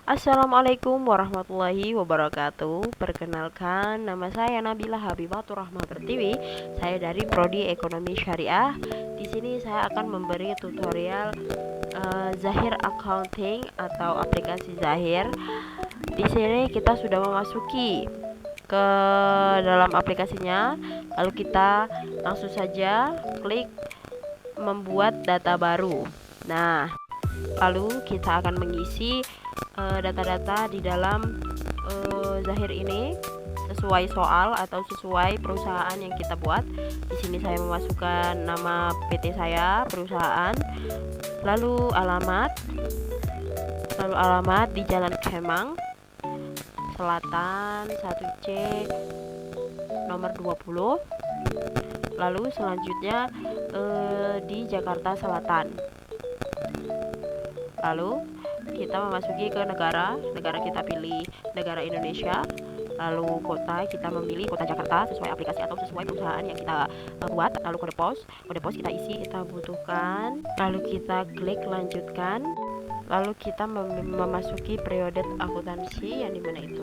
Assalamualaikum warahmatullahi wabarakatuh. Perkenalkan, nama saya Nabila Habibatur Rahma Pertiwi. Saya dari Prodi Ekonomi Syariah. Di sini saya akan memberi tutorial Zahir Accounting atau aplikasi Zahir. Di sini kita sudah memasuki ke dalam aplikasinya. Lalu kita langsung saja klik membuat data baru. Nah, lalu kita akan mengisi data-data di dalam Zahir ini sesuai soal atau sesuai perusahaan yang kita buat. Di sini saya memasukkan nama PT saya, perusahaan, lalu alamat di Jalan Kemang Selatan 1C nomor 20. Lalu selanjutnya di Jakarta Selatan. Lalu kita memasuki ke negara kita pilih negara Indonesia. Lalu kota kita memilih kota Jakarta sesuai aplikasi atau sesuai perusahaan yang kita buat. Lalu kode pos kita isi, kita butuhkan. Lalu kita klik lanjutkan. Lalu kita memasuki periode akuntansi yang dimana itu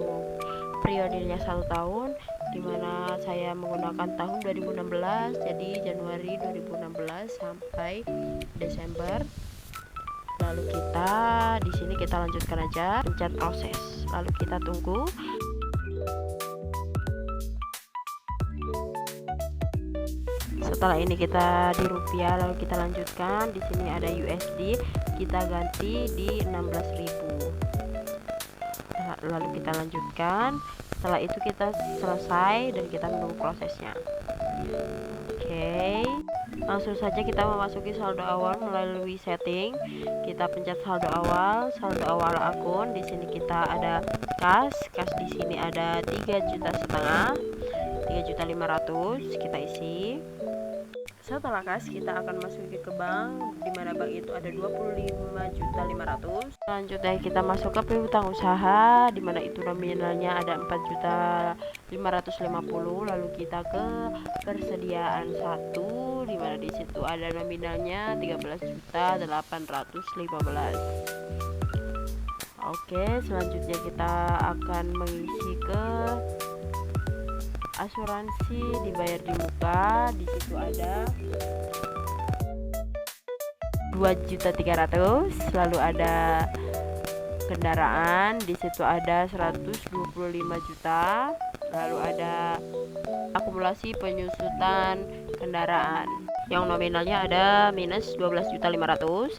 periodenya 1 tahun, dimana saya menggunakan tahun 2016, jadi Januari 2016 sampai Desember. Lalu kita di sini kita lanjutkan aja, pencet proses. Lalu kita tunggu. Setelah ini kita di rupiah, lalu kita lanjutkan. Di sini ada USD, kita ganti di 16.000. Lalu kita lanjutkan. Setelah itu kita selesai dan kita menunggu prosesnya. Oke. Langsung saja kita memasuki saldo awal melalui setting. Kita pencet saldo awal akun. Di sini kita ada kas di sini ada 3,5 juta, 3.500.000 kita isi. Setelah kas kita akan masuki ke bank, di mana bank itu ada 25.500.000. Selanjutnya kita masuk ke piutang usaha, di mana itu nominalnya ada 4.550.000. Lalu kita ke persediaan 1, di mana di situ ada nominalnya 13.815.000. Oke, selanjutnya kita akan mengisi ke asuransi dibayar di muka. Di situ ada 2.300.000. Lalu ada kendaraan, di situ ada 125 juta. Lalu ada akumulasi penyusutan kendaraan yang nominalnya ada minus 12.500.000.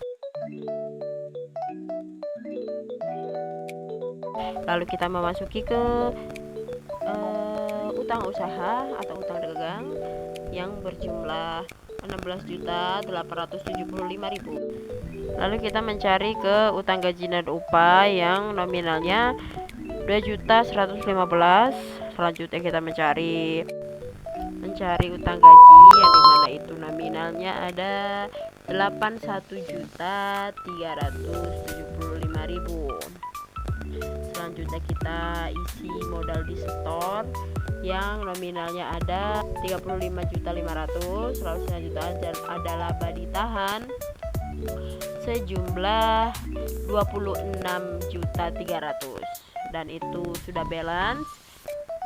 Lalu kita memasuki ke utang usaha atau utang dagang yang berjumlah 16.875.000. Lalu kita mencari ke utang gaji dan upah yang nominalnya 2.115.000. Selanjutnya kita mencari utang gaji yang dimana itu nominalnya ada 81.375.000. Selanjutnya kita isi modal di store yang nominalnya ada 35.500.000. Lalu selanjutnya ada laba ditahan sejumlah 26.300.000 dan itu sudah balance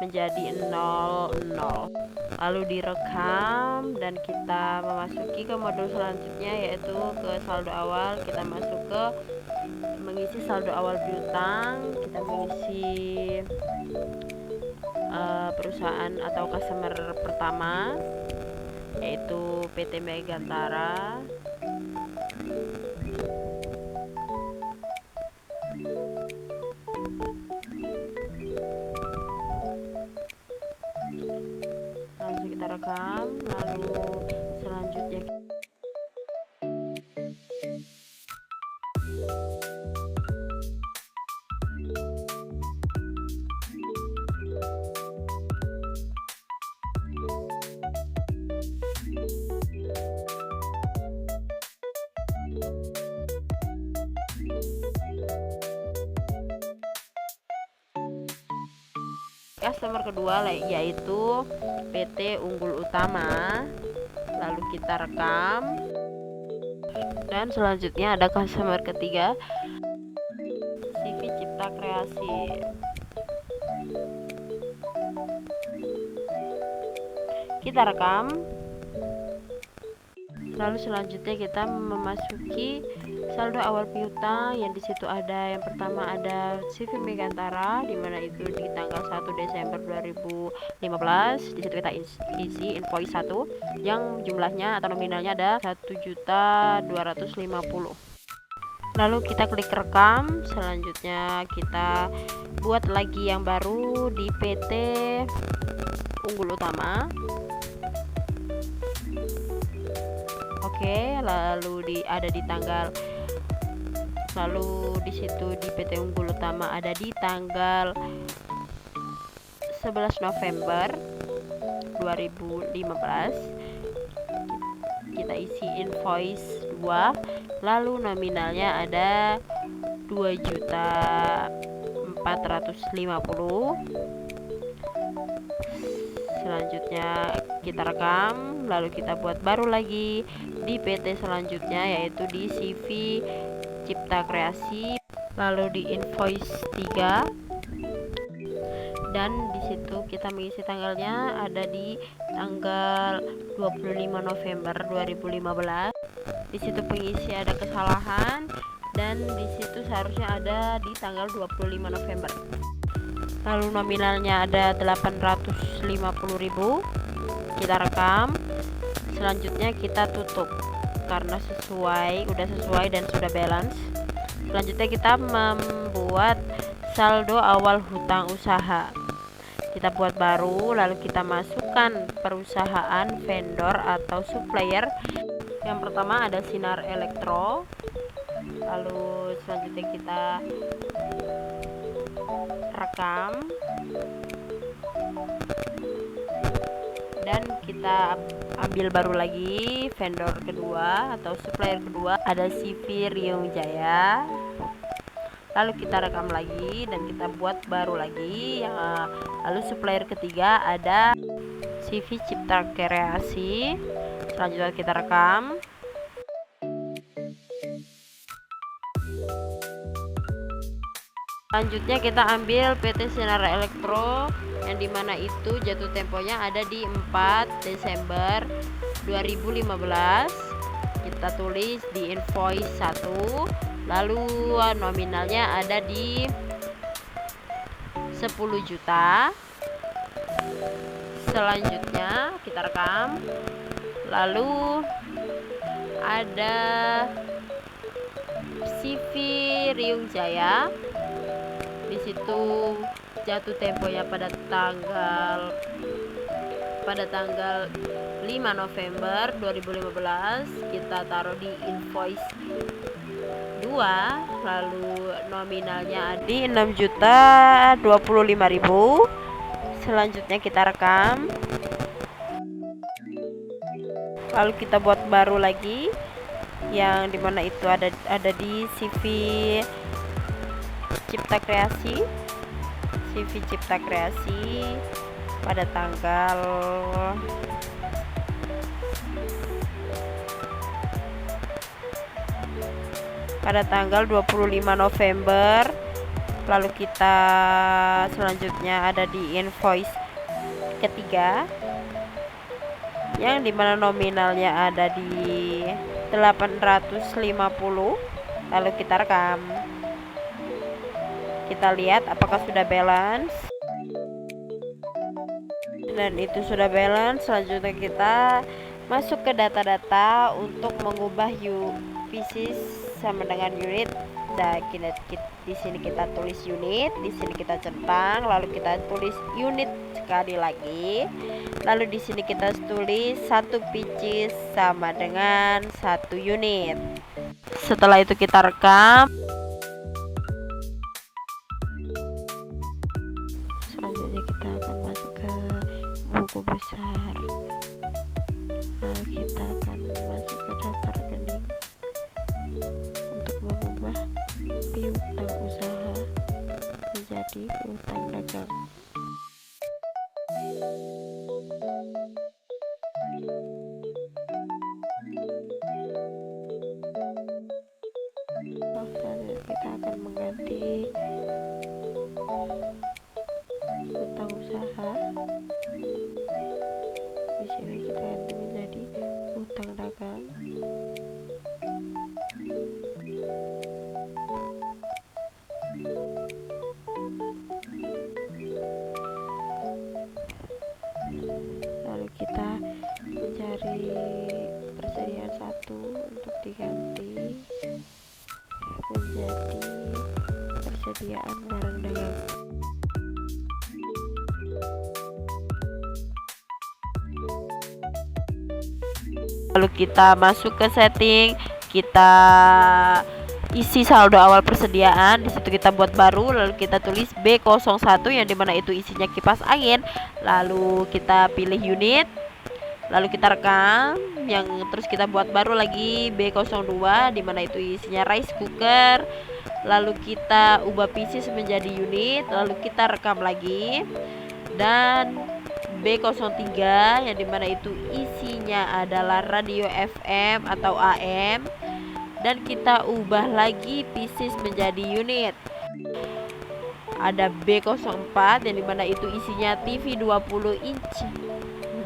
menjadi 00. Lalu direkam dan kita memasuki ke modul selanjutnya, yaitu ke saldo awal. Kita masuk ke mengisi saldo awal piutang. Kita mengisi perusahaan atau customer pertama, yaitu PT Megantara. Langsung kita rekam. Lalu selanjutnya customer kedua yaitu PT Unggul Utama. Lalu kita rekam. Dan selanjutnya ada customer ketiga, CV Cipta Kreasi. Kita rekam. Lalu selanjutnya kita memasuki saldo awal piutang, yang disitu ada yang pertama ada CV Megantara, dimana itu di tanggal 1 Desember 2015. Disitu kita isi invoice 1 yang jumlahnya atau nominalnya ada 1.250.000. Lalu kita klik rekam. Selanjutnya kita buat lagi yang baru di PT Unggul Utama. Oke, lalu ada di tanggal, lalu di situ di PT Unggul Utama ada di tanggal 11 November 2015. Kita isi invoice 2, lalu nominalnya ada 2.450.000. Selanjutnya kita rekam, lalu kita buat baru lagi di PT selanjutnya, yaitu di CV Cipta Kreasi, lalu di invoice 3, dan di situ kita mengisi tanggalnya ada di tanggal 25 November 2015. Di situ pengisi ada kesalahan, dan di situ seharusnya ada di tanggal 25 November. Lalu nominalnya ada 850.000. Kita rekam. Selanjutnya kita tutup karena udah sesuai dan sudah balance. Selanjutnya kita membuat saldo awal hutang usaha. Kita buat baru, lalu kita masukkan perusahaan, vendor atau supplier. Yang pertama ada Sinar Elektro. Lalu selanjutnya kita rekam dan kita ambil baru lagi vendor kedua atau supplier kedua, ada CV Riung Jaya. Lalu kita rekam lagi dan kita buat baru lagi. Lalu supplier ketiga ada CV Cipta Kreasi. Selanjutnya kita rekam. Selanjutnya kita ambil PT Sinar Elektro, yang dimana itu jatuh temponya ada di 4 Desember 2015. Kita tulis di invoice 1, lalu nominalnya ada di 10 juta. Selanjutnya kita rekam, lalu ada CV Riung Jaya. Di situ jatuh temponya pada tanggal 5 November 2015. Kita taruh di invoice 2, lalu nominalnya di 6.025.000. Selanjutnya kita rekam, lalu kita buat baru lagi, yang dimana itu ada di CV Cipta Kreasi. CV Cipta Kreasi pada tanggal pada tanggal 25 November. Lalu kita selanjutnya ada di invoice ketiga, yang dimana nominalnya ada di 850. Lalu kita rekam. Kita lihat apakah sudah balance, dan itu sudah balance. Selanjutnya kita masuk ke data-data untuk mengubah pieces sama dengan unit. Nah, di sini kita tulis unit, di sini kita centang, lalu kita tulis unit sekali lagi. Lalu di sini kita tulis 1 pieces sama dengan 1 unit. Setelah itu kita rekam. Selanjutnya kita akan masuk ke buku besar. Lalu kita akan masuk ke daftar rekening untuk mengubah piutang usaha menjadi piutang dagang. utang usaha. Di sini kita ganti menjadi utang dagang. Lalu kita mencari persediaan 1 untuk diganti menjadi persediaan barang dagang. Lalu kita masuk ke setting, kita isi saldo awal persediaan. Di situ kita buat baru, lalu kita tulis B01 yang dimana itu isinya kipas angin. Lalu kita pilih unit, lalu kita rekam, yang terus kita buat baru lagi B02 dimana itu isinya rice cooker. Lalu kita ubah pieces menjadi unit, lalu kita rekam lagi. Dan B03 yang dimana itu isinya adalah radio FM atau AM, dan kita ubah lagi pieces menjadi unit. Ada B04 yang dimana itu isinya TV 20 inch.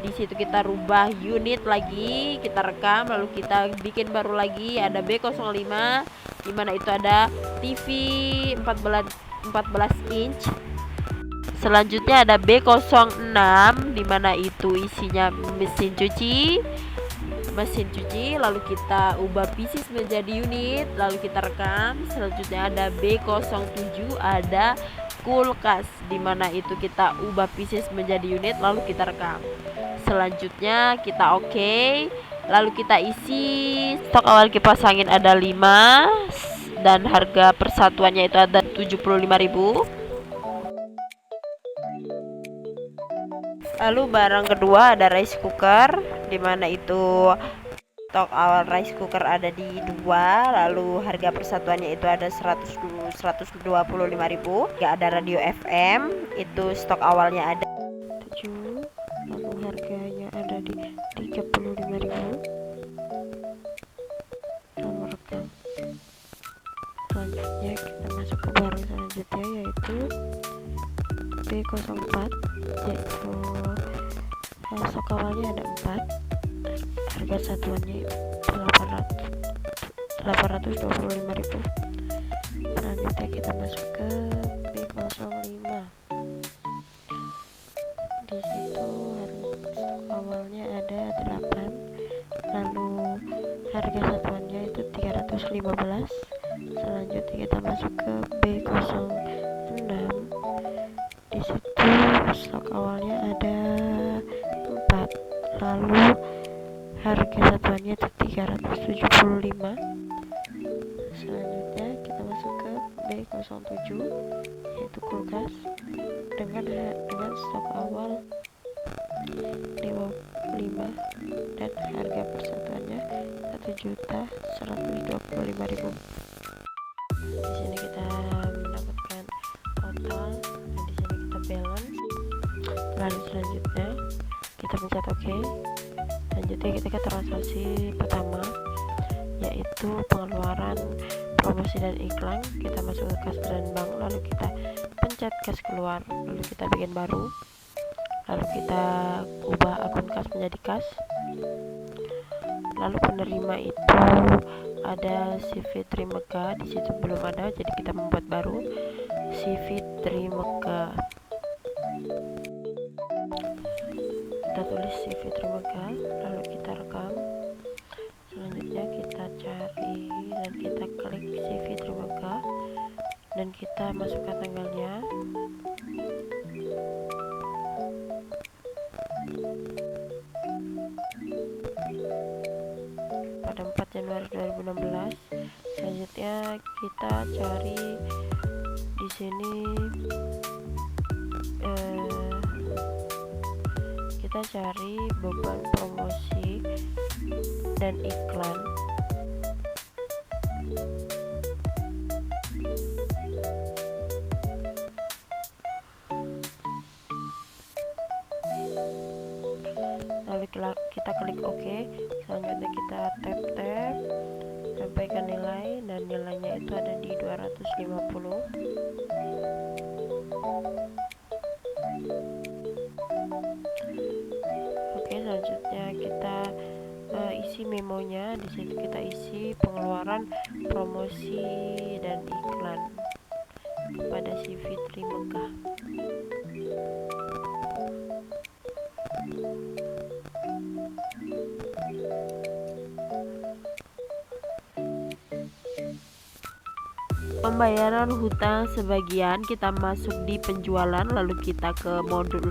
Di situ kita rubah unit lagi, kita rekam, lalu kita bikin baru lagi. Ada B05 dimana itu ada TV 14 inch. Selanjutnya ada B06 dimana itu isinya mesin cuci, lalu kita ubah pieces menjadi unit, lalu kita rekam. Selanjutnya ada B07 ada kulkas dimana itu kita ubah pieces menjadi unit, lalu kita rekam. Selanjutnya kita oke, lalu kita isi stok awal kipas angin ada 5 dan harga persatuannya itu ada 75.000. Lalu barang kedua ada rice cooker dimana itu stok awal rice cooker ada di 2, lalu harga persatuannya itu ada 125.000. Gak ada radio FM, itu stok awalnya ada 7, lalu harganya ada di 35.000. Lalu rekam. Selanjutnya kita masuk ke barang selanjutnya yaitu B04, yaitu stok awalnya ada 4, harga satuannya 825.000. Selanjutnya kita masuk ke B05. Di situ stok awalnya ada 8, lalu harga satuannya itu 315. Selanjutnya kita masuk ke B06. Di situ stok awalnya ada 4, lalu harga satuannya itu 375. Selanjutnya kita masuk ke B07 yaitu kulkas dengan stok awal 55 dan harga persatuannya 1.125.000. Di sini kita mendapatkan total, dan di sini kita balance. Lalu selanjutnya kita pencet OK. Selanjutnya kita ke transaksi pertama yaitu pengeluaran promosi dan iklan. Kita masuk ke kas dan bank, lalu kita pencet kas keluar, lalu kita bikin baru, lalu kita ubah akun kas menjadi kas. Lalu penerima itu ada si Fitri Mega, di situ belum ada, jadi kita membuat baru si Fitri Mega. Kita tulis si Fitri Mega, lalu kita rekam. Selanjutnya kita cari dan kita klik si Fitri Mega dan kita masukkan tanggalnya. Pada 4 Januari 2016. Selanjutnya kita cari di sini, kita cari beban promosi dan iklan. Lalu kita klik OK. Selanjutnya kita tap sampaikan nilai, dan nilainya itu ada di 250. Selanjutnya kita isi memonya. Di situ kita isi pengeluaran, promosi, dan iklan kepada si Fitri Mekah. Pembayaran hutang sebagian kita masuk di penjualan, lalu kita ke modul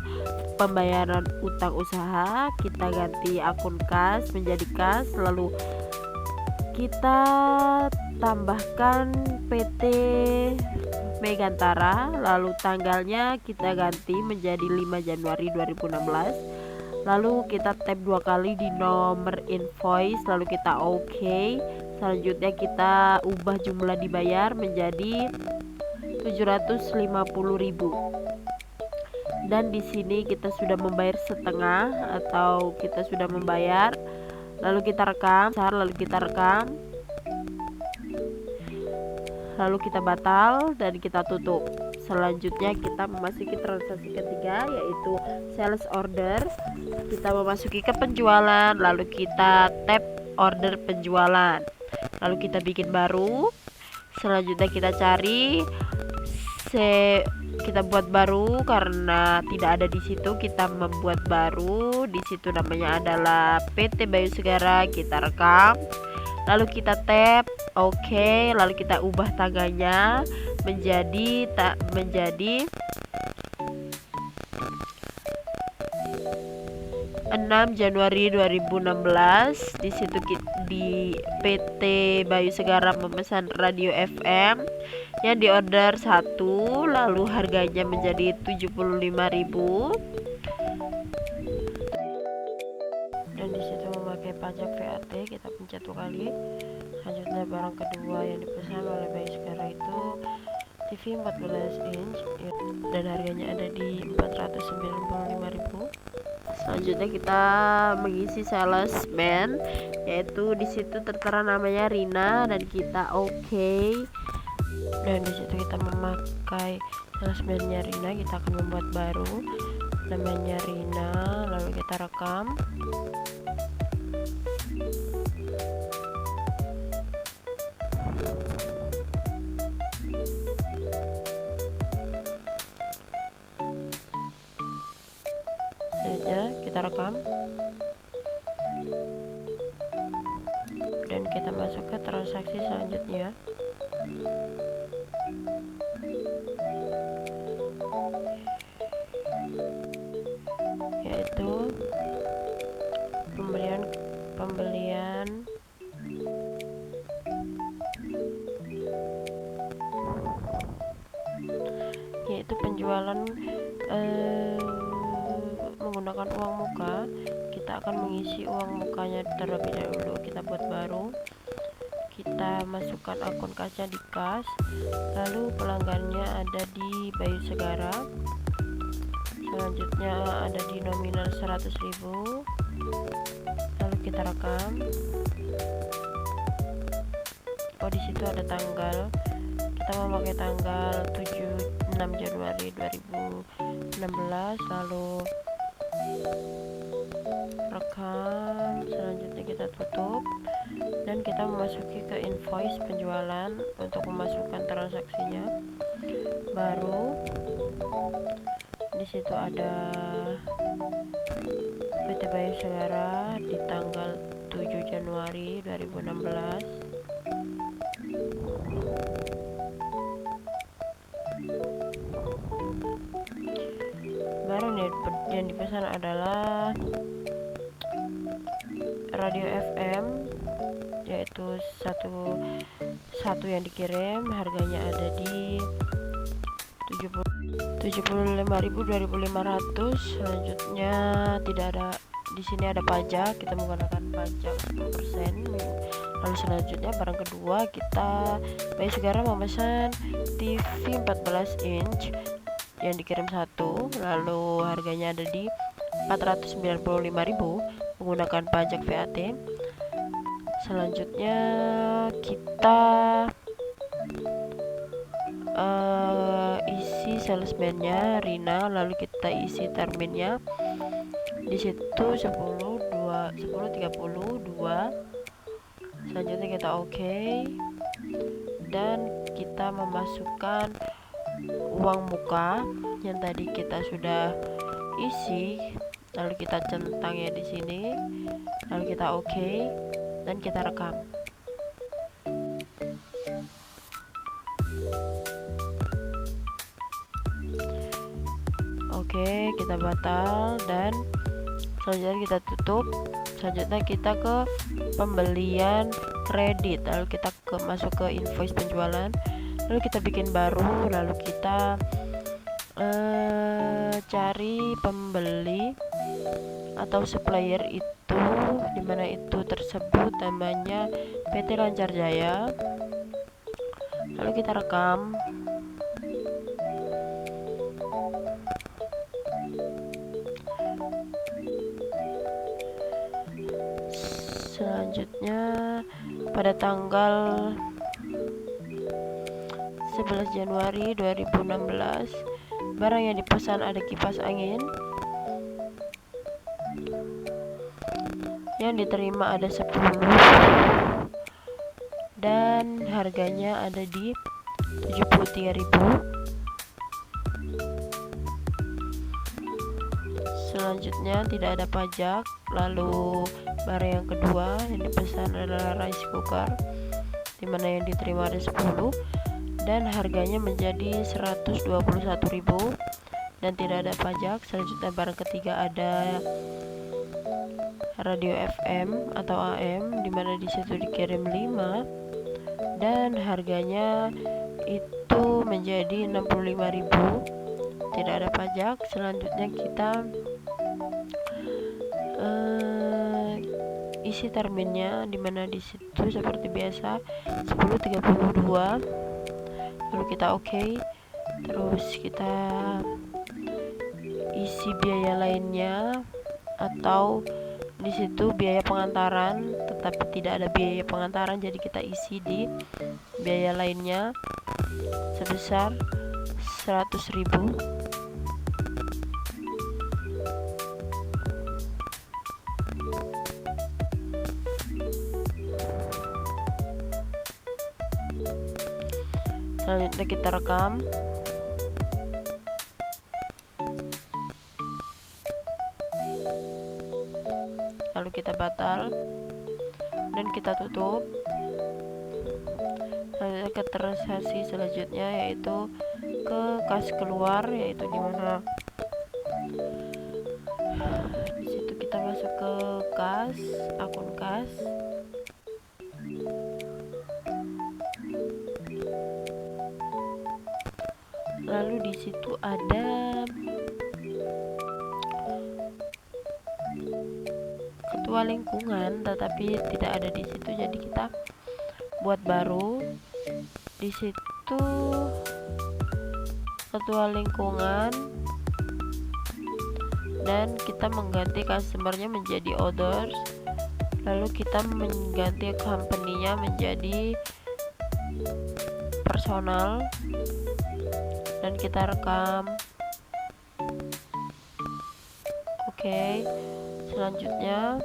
pembayaran utang usaha, kita ganti akun kas menjadi kas, lalu kita tambahkan PT Megantara, lalu tanggalnya kita ganti menjadi 5 Januari 2016. Lalu kita tap 2 kali di nomor invoice, lalu kita OK. Selanjutnya kita ubah jumlah dibayar menjadi 750.000. Dan di sini kita sudah membayar setengah atau kita sudah membayar. Lalu kita rekam, lalu kita batal dan kita tutup. Selanjutnya kita memasuki transaksi ketiga, yaitu sales order. Kita memasuki ke penjualan, lalu kita tap order penjualan, lalu kita bikin baru. Selanjutnya kita cari, kita buat baru karena tidak ada di situ, kita membuat baru. Di situ namanya adalah PT Bayu Segara, kita rekam, lalu kita tap OK, lalu kita ubah tanggalnya menjadi 6 Januari 2016. Di situ di PT Bayu Segara memesan radio FM yang diorder 1, lalu harganya menjadi 75.000. Dan di situ memakai pajak VAT, kita pencet 2 kali. Selanjutnya barang kedua yang dipesan oleh Bayu Segara itu TV 14 inch dan harganya ada di 495.000. Selanjutnya kita mengisi salesman, yaitu di situ tertera namanya Rina dan kita OK. Dan di situ kita memakai salesman-nya Rina, kita akan membuat baru namanya Rina, lalu kita rekam. Kita rekam dan kita masuk ke transaksi selanjutnya, yaitu pembelian yaitu penjualan menggunakan uang muka. Kita akan mengisi uang mukanya terlebih dahulu. Kita buat baru, kita masukkan akun kasnya di kas, lalu pelanggannya ada di Bayu Segara. Selanjutnya ada di nominal 100.000, lalu kita rekam. Oh, di situ ada tanggal, kita memakai tanggal 6 Januari 2016, lalu rekam. Selanjutnya kita tutup dan kita memasuki ke invoice penjualan untuk memasukkan transaksinya baru. Di situ ada PT Bayu Segara di tanggal 7 Januari 2016. Barang yang dipesan adalah radio FM, yaitu satu yang dikirim, harganya ada di 75.2.500. Selanjutnya tidak ada di sini, ada pajak, kita menggunakan pajak 10%. Lalu selanjutnya barang kedua, kita Bayu Segara memesan TV 14 inch yang dikirim 1, lalu harganya ada di 495.000 menggunakan pajak VAT. Selanjutnya kita isi salesman-nya Rina, lalu kita kita isi terminnya. Di situ 10.32. Selanjutnya kita oke, dan kita memasukkan uang muka yang tadi kita sudah isi, lalu kita centang ya di sini, lalu kita oke dan kita rekam. Oke, kita batal dan selanjutnya kita tutup. Selanjutnya kita ke pembelian kredit, lalu kita masuk ke invoice penjualan, lalu kita bikin baru, lalu kita cari pembeli atau supplier itu, dimana itu tersebut namanya PT Lancar Jaya, lalu kita rekam. Selanjutnya pada tanggal 11 Januari 2016 barang yang dipesan ada kipas angin, yang diterima ada 10 dan harganya ada di 73.000. Selanjutnya tidak ada pajak. Lalu barang yang kedua yang dipesan adalah rice cooker, dimana yang diterima ada 10 dan harganya menjadi 121.000 dan tidak ada pajak. Selanjutnya barang ketiga ada radio FM atau AM, dimana disitu dikirim 5 dan harganya itu menjadi 65.000, tidak ada pajak. Selanjutnya kita isi terminnya, dimana disitu seperti biasa 10.32, lalu kita oke, terus kita isi biaya lainnya atau disitu biaya pengantaran, tetapi tidak ada biaya pengantaran, jadi kita isi di biaya lainnya sebesar 100.000. Selanjutnya kita rekam. Lalu kita batal dan kita tutup. Selanjutnya ke transaksi selanjutnya, yaitu ke kas keluar, yaitu dimana di situ kita masuk ke kas, akun kas. Lalu di situ ada ketua lingkungan, tetapi tidak ada di situ, jadi kita buat baru. Di situ ketua lingkungan dan kita mengganti customernya menjadi orders, lalu kita mengganti company-nya menjadi personal dan kita rekam. Oke, selanjutnya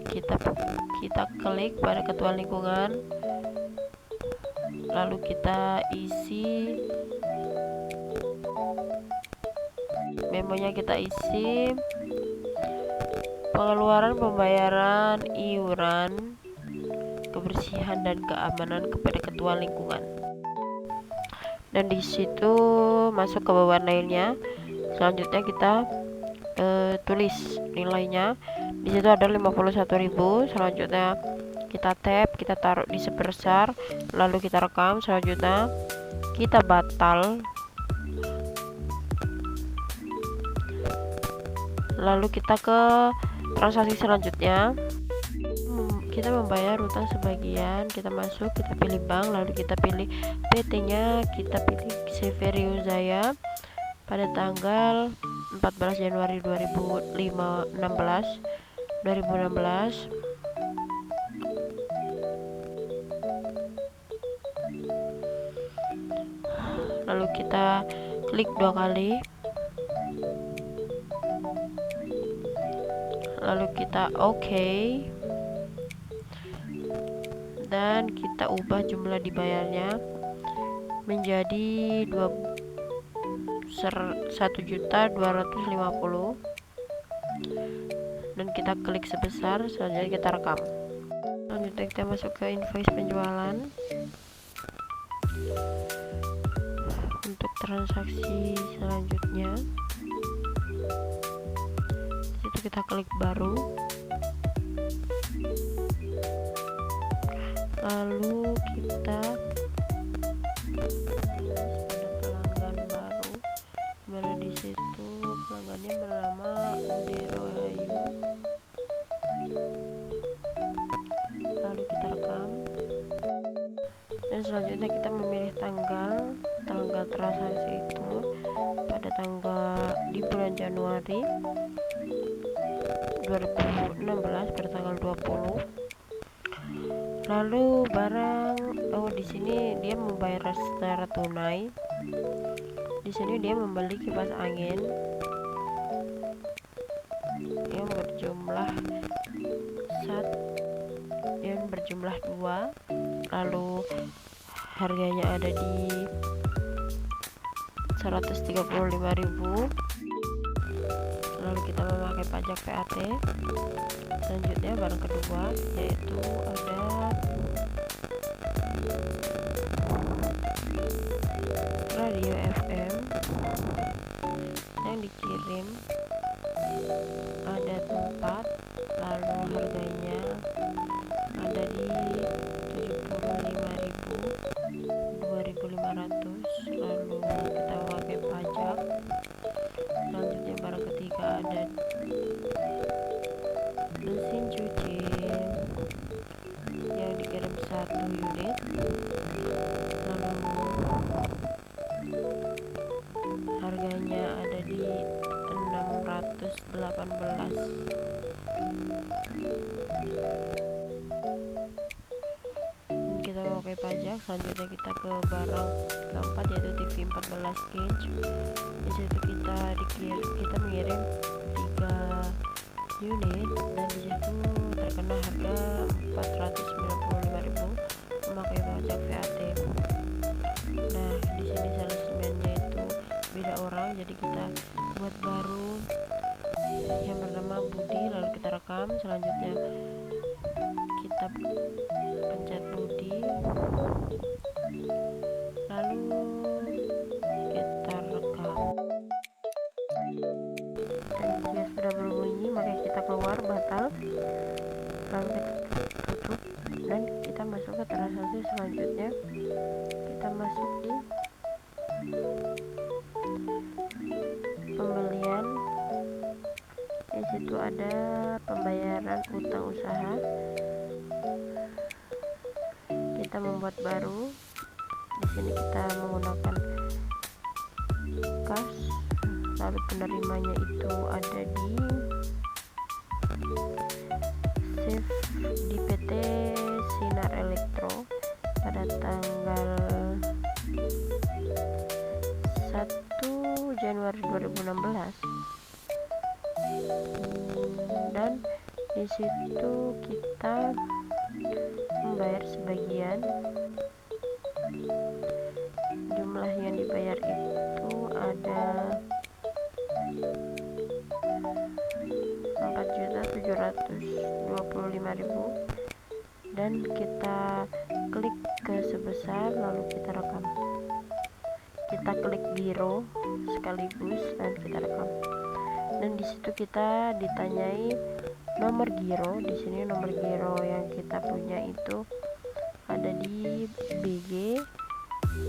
kita klik pada ketua lingkungan, lalu kita isi memonya, kita isi pengeluaran pembayaran iuran kebersihan dan keamanan kepada ketua lingkungan, dan di situ masuk ke pewarnainnya. Selanjutnya kita tulis nilainya. Di situ ada 51.000. Selanjutnya kita tap, kita taruh di sebesar, lalu kita rekam. Selanjutnya kita batal, lalu kita ke transaksi selanjutnya. Kita membayar utang sebagian, kita masuk, kita pilih bank, lalu kita pilih PT-nya, kita pilih Severio Jaya pada tanggal 14 Januari 2016. Lalu kita klik 2 kali. lalu kita oke, dan kita ubah jumlah dibayarnya menjadi 1.250.000 dan kita klik sebesar. Selanjutnya kita rekam. Selanjutnya kita masuk ke invoice penjualan. Untuk transaksi selanjutnya, itu kita klik baru, lalu kita pada pelanggan baru di situ pelanggannya bernama Ude Rohayu, lalu kita rekam. Dan selanjutnya kita memilih tanggal transaksi itu pada di bulan Januari 2016 pada tanggal 20. Lalu barang, di sini dia membayar secara tunai. Di sini dia membeli kipas angin yang berjumlah 2, lalu harganya ada di 135.000. Lalu kita memakai pajak VAT. Selanjutnya barang kedua yaitu ada radio FM yang dikirim, ada tempat, lalu harganya ada di 2.500, lalu kita memakai pajak. Selanjutnya barang ketiga ada mesin cuci yang dikirim 1 unit, lalu harganya ada di 618. Kita pakai pajak. Selanjutnya kita ke barang keempat yaitu TV 14 inch. Di situ kita mengirim 3 unit dan di situ terkena harga 495.000 memakai pajak VAT. Nah, di sini salesman-nya itu beda orang, jadi kita buat baru yang bernama Budi, lalu kita rekam. Selanjutnya kita pencet Budi, lalu kita rekam, dan jika sudah berbunyi maka kita keluar batal, lalu kita tutup dan kita masuk ke transaksi selanjutnya. Kita masuk di pembelian. Di situ ada pembayaran utang usaha. Kita membuat baru. Di sini kita menggunakan kas. Lalu penerimanya itu ada di shift di PT Sinar Elektro pada tanggal 1 Januari 2016. Dan di situ kita membayar sebagian. Jumlah yang dibayar itu ada 4.725.000 dan kita klik ke sebesar, lalu kita rekam. Kita klik giro sekaligus dan kita rekam. Dan di situ kita ditanyai nomor giro. Di sini nomor giro yang kita punya itu ada di BG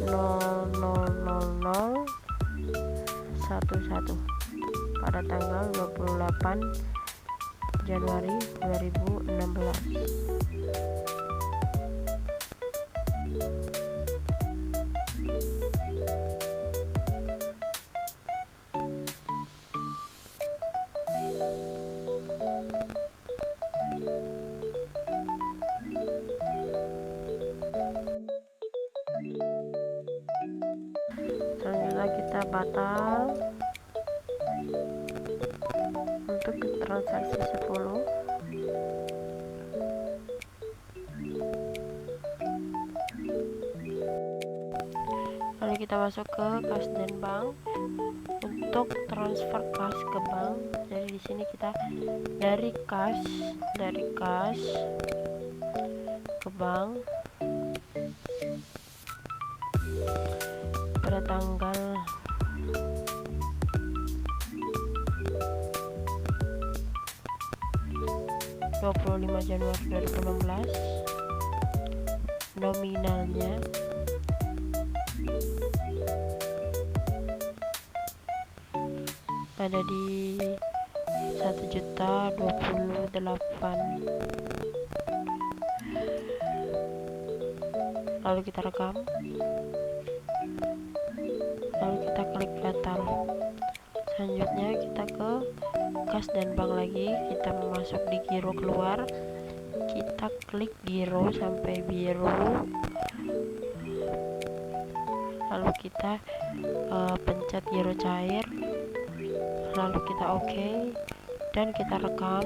000011 pada tanggal 28 Januari 2016. Selanjutnya kita batal. untuk transaksi 10. Lalu kita masuk ke kas dan bank untuk transfer kas ke bank. Jadi di sini kita dari kas ke bank pada tanggal 25 Januari 2016. Nominalnya ada di 1.028.000. Lalu kita rekam, lalu kita klik batal. Selanjutnya kita ke kas dan bank lagi, kita masuk di giro keluar, kita klik giro sampai biru, lalu kita pencet giro cair, lalu kita oke, dan kita rekam.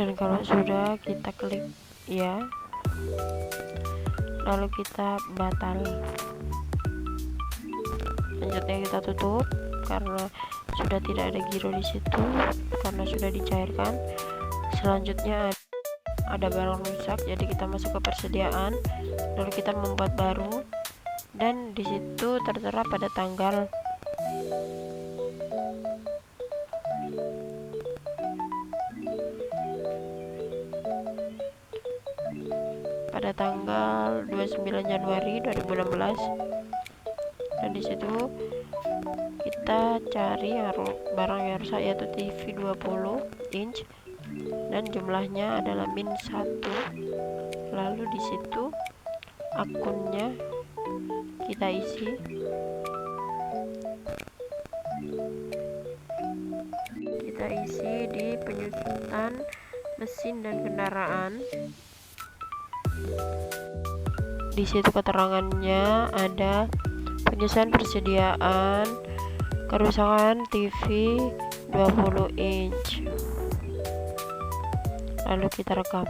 Dan kalau sudah, kita klik ya, lalu kita batal. Selanjutnya kita tutup karena sudah tidak ada giro di situ, karena sudah dicairkan. Selanjutnya ada barang rusak, jadi kita masuk ke persediaan, lalu kita membuat baru, dan di situ tertera pada tanggal pada tanggal 29 Januari 2016. Dan di situ kita cari barang yang rusak, yaitu TV 20 inch dan jumlahnya adalah -1. Lalu di situ akunnya kita isi. Kita isi di penyusutan mesin dan kendaraan. Di situ keterangannya ada penyusutan persediaan, kerusakan TV 20 inch. Lalu kita rekam.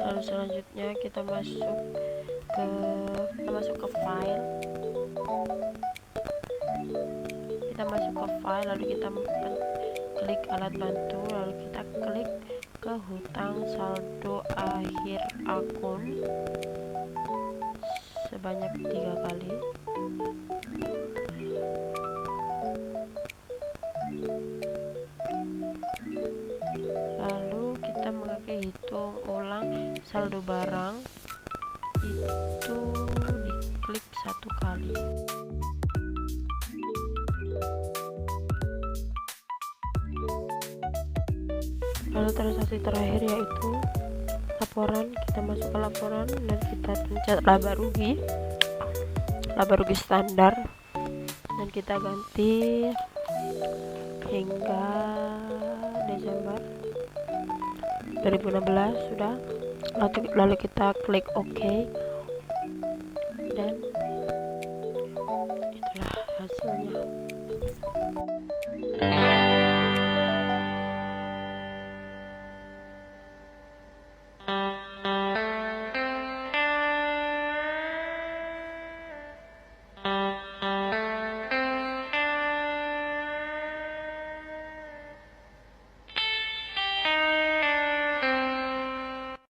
Lalu selanjutnya kita masuk ke file. Kita masuk ke file, lalu kita klik alat bantu, lalu kita klik ke hutang saldo akhir akun sebanyak 3 kali. Lalu kita hitung ulang saldo barang, itu diklik 1 kali. Lalu transaksi terakhir yaitu laporan. Kita masuk ke laporan dan kita pencet laba rugi standar, dan kita ganti hingga Desember 2016 sudah. Lalu kita klik OK, dan itulah hasilnya.